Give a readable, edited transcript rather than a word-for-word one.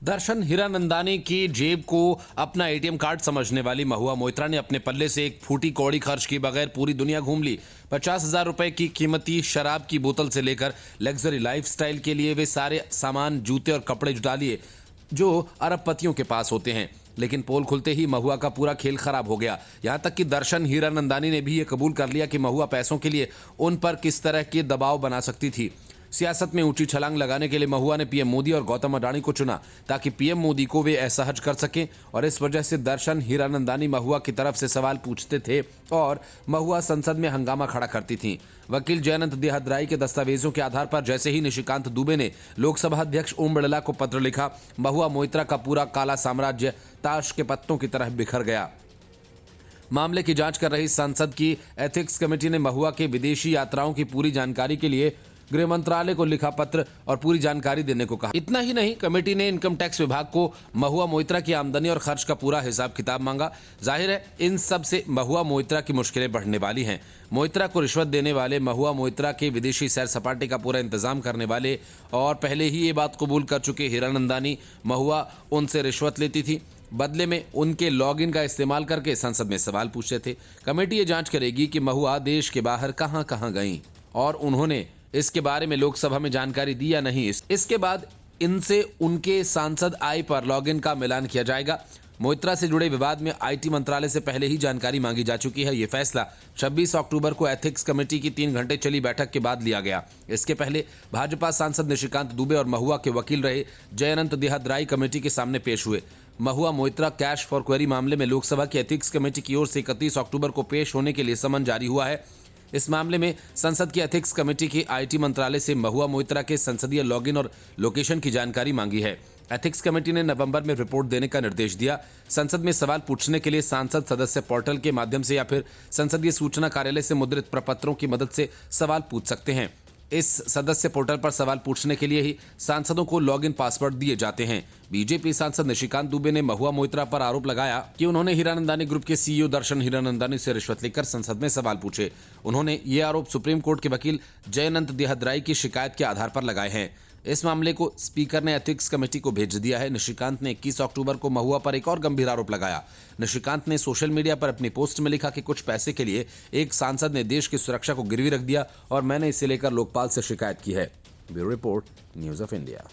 दर्शन हीरानंदानी की जेब को अपना एटीएम कार्ड समझने वाली महुआ मोइत्रा ने अपने पल्ले से एक फूटी कौड़ी खर्च किए बगैर पूरी दुनिया घूम ली। 50,000 रुपए की कीमती शराब की बोतल से लेकर लग्जरी लाइफस्टाइल के लिए वे सारे सामान, जूते और कपड़े जुटा लिए जो अरबपतियों के पास होते हैं। लेकिन पोल खुलते ही महुआ का पूरा खेल खराब हो गया। यहां तक कि दर्शन हीरानंदानी ने भी ये कबूल कर लिया कि महुआ पैसों के लिए उन पर किस तरह के दबाव बना सकती थी। सियासत में ऊंची छलांग लगाने के लिए महुआ ने पीएम मोदी और गौतम अडानी को चुना ताकि पीएम मोदी को वे असहज कर सकें, और इस वजह से दर्शन हीरानंदानी महुआ की तरफ से सवाल पूछते थे और महुआ संसद में हंगामा खड़ा करती थीं। वकील जयनंत देहद्राई के दस्तावेजों के आधार पर जैसे ही निशिकांत दुबे ने लोकसभा अध्यक्ष ओम बिरला को पत्र लिखा, महुआ मोइत्रा का पूरा काला साम्राज्य ताश के पत्तों की तरह बिखर गया। मामले की जांच कर रही संसद की एथिक्स कमेटी ने महुआ के विदेशी यात्राओं की पूरी जानकारी के लिए गृह मंत्रालय को लिखा पत्र और पूरी जानकारी देने को कहा। इतना ही नहीं, कमेटी ने इनकम टैक्स विभाग को महुआ मोइत्रा की आमदनी और खर्च का पूरा हिसाब किताब मांगा। जाहिर है इन सब से महुआ मोइत्रा की मुश्किलें बढ़ने वाली हैं। मोइत्रा को रिश्वत देने वाले, महुआ मोइत्रा के विदेशी सैर सपाटे का पूरा इंतजाम करने वाले और पहले ही ये बात कबूल कर चुके हीरानंदानी महुआ उनसे रिश्वत लेती थी, बदले में उनके लॉगिन का इस्तेमाल करके संसद में सवाल पूछते थे। कमेटी ये जांच करेगी कि महुआ देश के बाहर कहां कहां गईं और उन्होंने इसके बारे में लोकसभा में जानकारी दी या नहीं। इसके बाद इनसे उनके सांसद आय पर लॉगिन का मिलान किया जाएगा। मोइत्रा से जुड़े विवाद में आईटी मंत्रालय से पहले ही जानकारी मांगी जा चुकी है। ये फैसला 26 अक्टूबर को एथिक्स कमेटी की 3 घंटे चली बैठक के बाद लिया गया। इसके पहले भाजपा सांसद निशिकांत दुबे और महुआ के वकील रहे जयनंत देहद्राई कमेटी के सामने पेश हुए। Mahua Moitra cash for query मामले में लोकसभा की एथिक्स कमेटी की ओर से 31 अक्टूबर को पेश होने के लिए समन जारी हुआ है। इस मामले में संसद की एथिक्स कमेटी की आईटी मंत्रालय से महुआ मोइत्रा के संसदीय लॉगिन और लोकेशन की जानकारी मांगी है। एथिक्स कमेटी ने नवंबर में रिपोर्ट देने का निर्देश दिया। संसद में सवाल पूछने के लिए सांसद सदस्य पोर्टल के माध्यम से या फिर संसदीय सूचना कार्यालय से मुद्रित प्रपत्रों की मदद से सवाल पूछ सकते हैं। इस सदस्य पोर्टल पर सवाल पूछने के लिए ही सांसदों को लॉगिन पासवर्ड दिए जाते हैं। बीजेपी सांसद निशिकांत दुबे ने महुआ मोइत्रा पर आरोप लगाया कि उन्होंने हीरानंदानी ग्रुप के सीईओ दर्शन हीरानंदानी से रिश्वत लेकर संसद में सवाल पूछे। उन्होंने ये आरोप सुप्रीम कोर्ट के वकील जयनंत देहद्राई की शिकायत के आधार पर लगाए हैं। इस मामले को स्पीकर ने एथिक्स कमेटी को भेज दिया है। निशिकांत ने 21 अक्टूबर को महुआ पर एक और गंभीर आरोप लगाया। निशिकांत ने सोशल मीडिया पर अपनी पोस्ट में लिखा कि कुछ पैसे के लिए एक सांसद ने देश की सुरक्षा को गिरवी रख दिया और मैंने इसे लेकर लोकपाल से शिकायत की है। Bureau report, news of India.